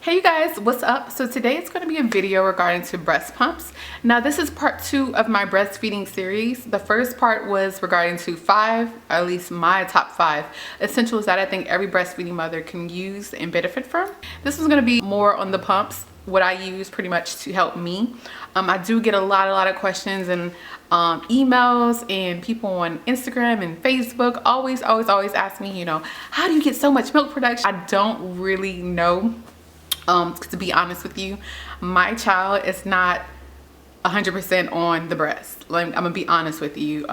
Hey you guys, what's up? So today it's going to be a video regarding to breast pumps. Now this is part 2 of my breastfeeding series. The first part was regarding to 5, or at least my top 5 essentials that I think every breastfeeding mother can use and benefit from. This is going to be more on the pumps, what I use pretty much to help me. I do get a lot of questions and emails, and people on Instagram and Facebook always ask me, how do you get so much milk production? I don't really know. To be honest with you, my child is not 100% on the breast. Like, I'm gonna be honest with you.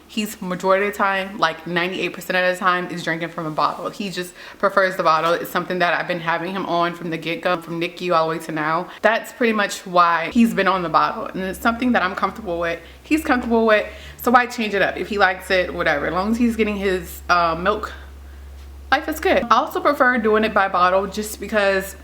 He's majority of the time, like 98% of the time, is drinking from a bottle. He just prefers the bottle. It's something that I've been having him on from the get-go, from NICU all the way to now. That's pretty much why he's been on the bottle, and it's something that I'm comfortable with. He's comfortable with, so why change it up? If he likes it, whatever. As long as he's getting his milk, life is good. I also prefer doing it by bottle just because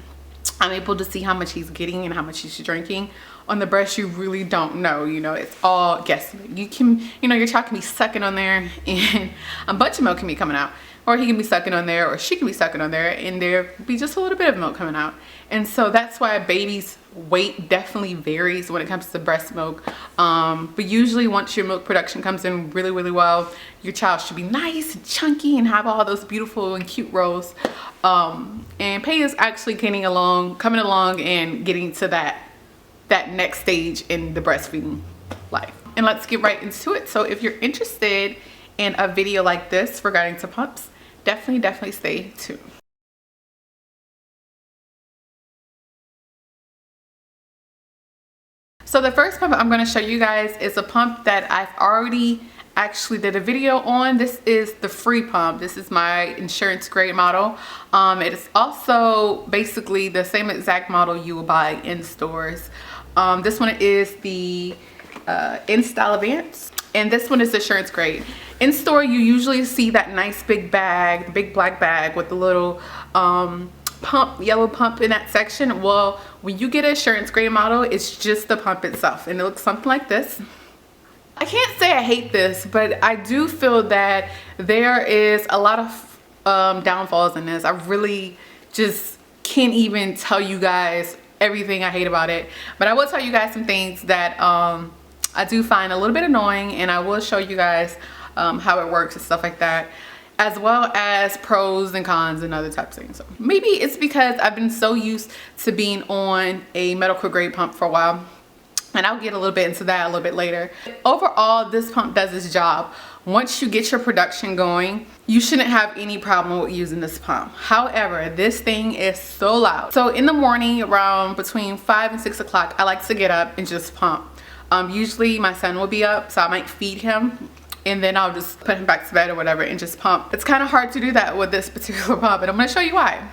I'm able to see how much he's getting and how much he's drinking. On the breast, you really don't know, it's all guessing. You can, your child can be sucking on there and a bunch of milk can be coming out, or he can be sucking on there, or she can be sucking on there, and there be just a little bit of milk coming out. And so that's why a baby's weight definitely varies when it comes to breast milk. But usually once your milk production comes in really well, your child should be nice and chunky and have all those beautiful and cute rolls. And Pay is actually coming along and getting to that next stage in the breastfeeding life. And let's get right into it. So if you're interested in a video like this regarding to pumps, definitely stay tuned. So the first pump I'm going to show you guys is a pump that I've already actually did a video on. This is the free pump. This is my insurance grade model. It is also basically the same exact model you will buy in stores. This one is the In-Style Advance, and this one is insurance grade. In store, you usually see that nice big bag, big black bag with the little yellow pump in that section. Well, when you get an insurance grade model, it's just the pump itself, and it looks something like this. I can't say I hate this, but I do feel that there is a lot of downfalls in this. I really just can't even tell you guys everything I hate about it, but I will tell you guys some things that I do find a little bit annoying, and I will show you guys how it works and stuff like that, as well as pros and cons and other types of things. So maybe it's because I've been so used to being on a medical grade pump for a while, and I'll get a little bit into that a little bit later. Overall, this pump does its job. Once you get your production going, you shouldn't have any problem with using this pump. However, this thing is so loud. So in the morning, around between 5 and 6 o'clock, I like to get up and just pump. Usually my son will be up, so I might feed him, and then I'll just put him back to bed or whatever and just pump. It's kind of hard to do that with this particular pump, and I'm going to show you why.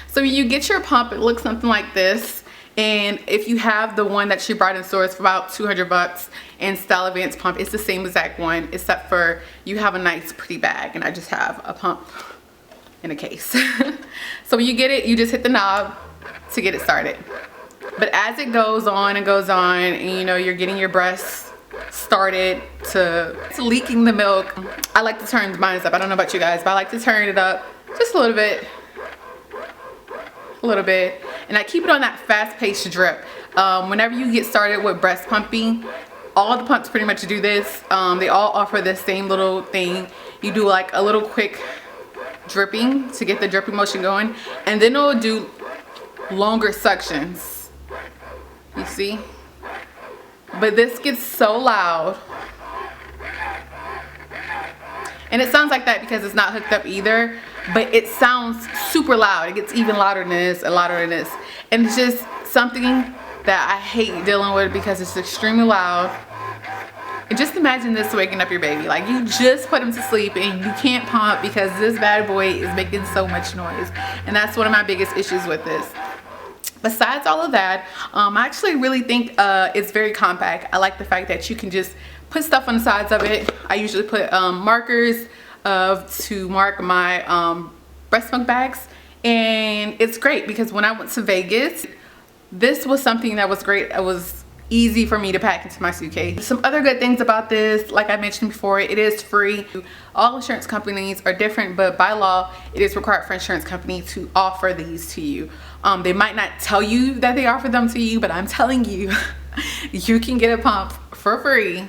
So when you get your pump, it looks something like this. And if you have the one that she brought in stores for about 200 bucks, and Style Advance pump, it's the same exact one, except for you have a nice pretty bag, and I just have a pump in a case. So when you get it, you just hit the knob to get it started. But as it goes on and you're getting your breasts started to leaking the milk, I like to turn mine up. I don't know about you guys, but I like to turn it up just a little bit, and I keep it on that fast-paced drip. Whenever you get started with breast pumping, all the pumps pretty much do this. They all offer this same little thing. You do like a little quick dripping to get the dripping motion going, and then it'll do longer suctions, you see. But this gets so loud, and it sounds like that because it's not hooked up either, but it sounds super loud. It gets even louder than this and louder than this, and it's just something that I hate dealing with because it's extremely loud. And just imagine this waking up your baby. Like, you just put him to sleep and you can't pump because this bad boy is making so much noise, and that's one of my biggest issues with this. Besides all of that, I actually really think it's very compact. I like the fact that you can just put stuff on the sides of it. I usually put markers to mark my breast milk bags, and it's great because when I went to Vegas, this was something that was great. It was easy for me to pack into my suitcase. Some other good things about this, like I mentioned before, it is free. All insurance companies are different, but by law, it is required for insurance company to offer these to you. They might not tell you that they offer them to you, but I'm telling you, you can get a pump for free.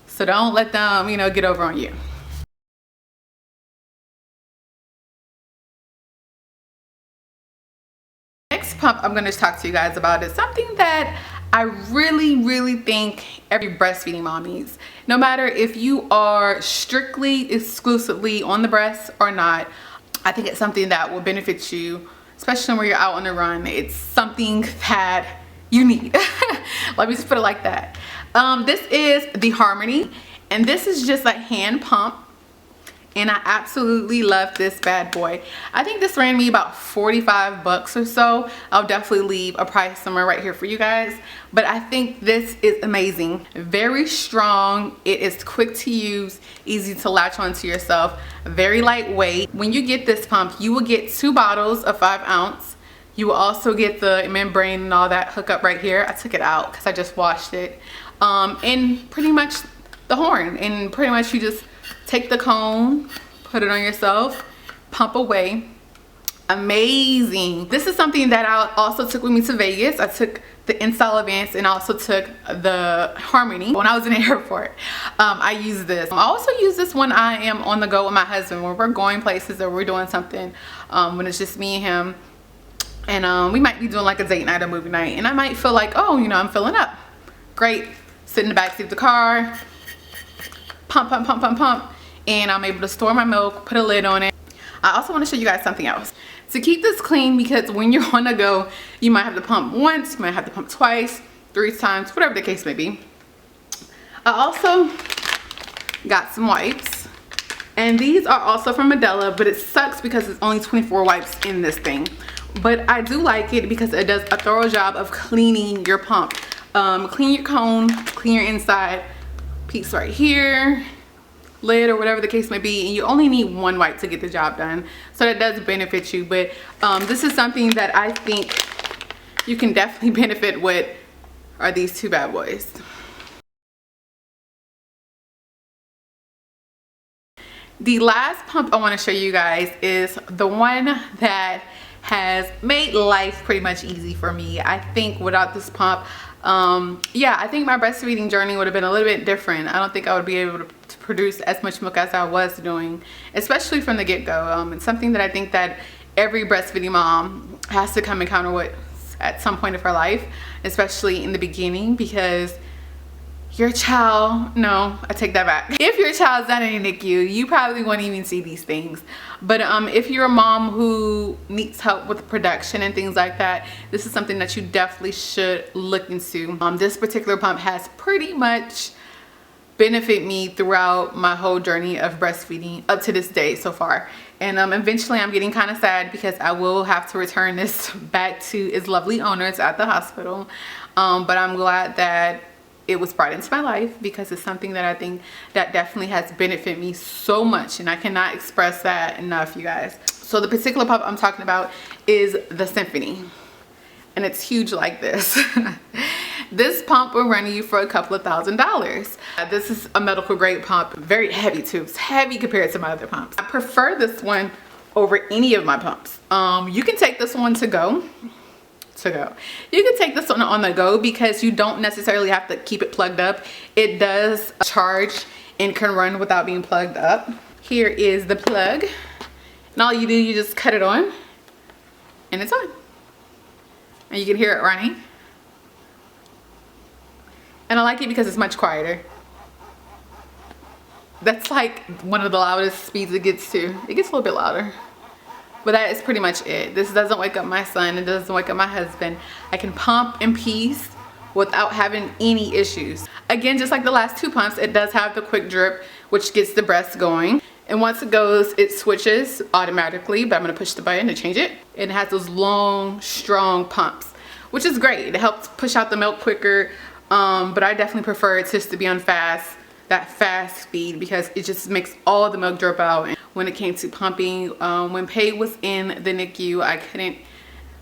So don't let them, you know, get over on you. Next pump I'm going to talk to you guys about is something that I really think every breastfeeding mom needs. No matter if you are strictly, exclusively on the breast or not, I think it's something that will benefit you, especially when you're out on the run. It's something that you need. Let me just put it like that. This is the Harmony, and this is just a hand pump. And I absolutely love this bad boy. I think this ran me about 45 bucks or so. I'll definitely leave a price somewhere right here for you guys. But I think this is amazing. Very strong. It is quick to use, easy to latch onto yourself, very lightweight. When you get this pump, you will get 2 bottles of 5 ounce. You will also get the membrane and all that hookup right here. I took it out because I just washed it. And pretty much the horn. And pretty much you just take the cone, put it on yourself, pump away. Amazing. This is something that I also took with me to Vegas. I took the InStyle Advance and also took the Harmony when I was in the airport. I use this. I also use this when I am on the go with my husband, when we're going places or we're doing something, when it's just me and him. And we might be doing like a date night or movie night, and I might feel like, oh, you know, I'm filling up. Great. Sit in the back seat of the car, pump, and I'm able to store my milk, put a lid on it. I also want to show you guys something else. To keep this clean, because when you're on the go, you might have to pump once, you might have to pump twice, 3 times, whatever the case may be. I also got some wipes, and these are also from Medela, but it sucks because it's only 24 wipes in this thing. But I do like it because it does a thorough job of cleaning your pump. Clean your cone, clean your inside piece right here, lid or whatever the case may be, and you only need 1 wipe to get the job done. So that does benefit you, but this is something that I think you can definitely benefit with are these 2 bad boys. The last pump I want to show you guys is the one that has made life pretty much easy for me. I think without this pump, yeah, I think my breastfeeding journey would have been a little bit different. I don't think I would be able to produce as much milk as I was doing, especially from the get-go. It's something that I think that every breastfeeding mom has to come encounter with at some point of her life, especially in the beginning, because your child, no, I take that back. If your child's not in a NICU, you probably won't even see these things. But if you're a mom who needs help with production and things like that, this is something that you definitely should look into. This particular pump has pretty much benefited me throughout my whole journey of breastfeeding up to this day so far. And eventually I'm getting kind of sad because I will have to return this back to its lovely owners at the hospital. But I'm glad that it was brought into my life because it's something that I think that definitely has benefited me so much, and I cannot express that enough, you guys. So the particular pump I'm talking about is the Symphony, and it's huge like this. This pump will run you for a couple of $1,000s. This is a medical grade pump, very heavy too. It's heavy compared to my other pumps. I prefer this one over any of my pumps. You can take this one to go. You can take this one on the go because you don't necessarily have to keep it plugged up. It does charge and can run without being plugged up. Here is the plug, and all you do, you just cut it on and it's on, and you can hear it running. And I like it because it's much quieter. That's like one of the loudest speeds it gets to. It gets a little bit louder. But that is pretty much it. This doesn't wake up my son. It doesn't wake up my husband. I can pump in peace without having any issues. Again, just like the last 2 pumps, it does have the quick drip, which gets the breast going. And once it goes, it switches automatically, but I'm gonna push the button to change it. And it has those long, strong pumps, which is great. It helps push out the milk quicker, but I definitely prefer it just to be on that fast speed, because it just makes all the milk drip out. And when it came to pumping, when Pay was in the NICU, I couldn't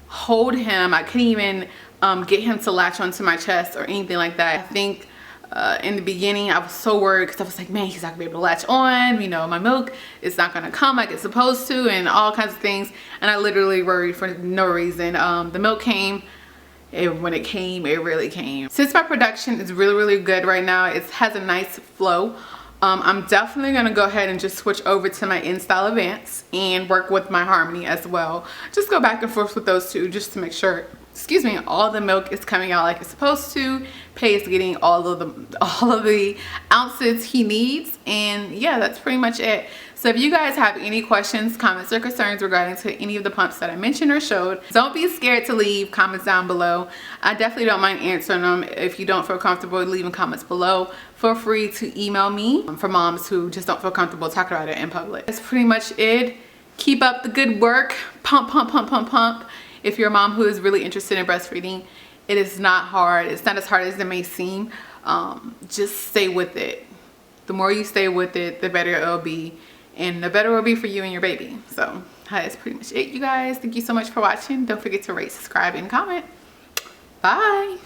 hold him. I couldn't even get him to latch onto my chest or anything like that. I think in the beginning I was so worried because I was like, man, he's not gonna be able to latch on, you know, my milk is not gonna come like it's supposed to, and all kinds of things. And I literally worried for no reason. The milk came, when it came, it really came. Since my production is really good right now, it has a nice flow, I'm definitely gonna go ahead and just switch over to my InStyle Advance and work with my Harmony as well. Just go back and forth with those two just to make sure, excuse me, all the milk is coming out like it's supposed to. Pei is getting all of the ounces he needs, and yeah, that's pretty much it. So if you guys have any questions, comments, or concerns regarding to any of the pumps that I mentioned or showed, don't be scared to leave comments down below. I definitely don't mind answering them. If you don't feel comfortable leaving comments below, feel free to email me for moms who just don't feel comfortable talking about it in public. That's pretty much it. Keep up the good work. Pump, pump, pump, pump, pump. If you're a mom who is really interested in breastfeeding, it is not hard. It's not as hard as it may seem. Just stay with it. The more you stay with it, the better it'll be. And the better it'll be for you and your baby. So that's pretty much it, you guys. Thank you so much for watching. Don't forget to rate, subscribe, and comment. Bye.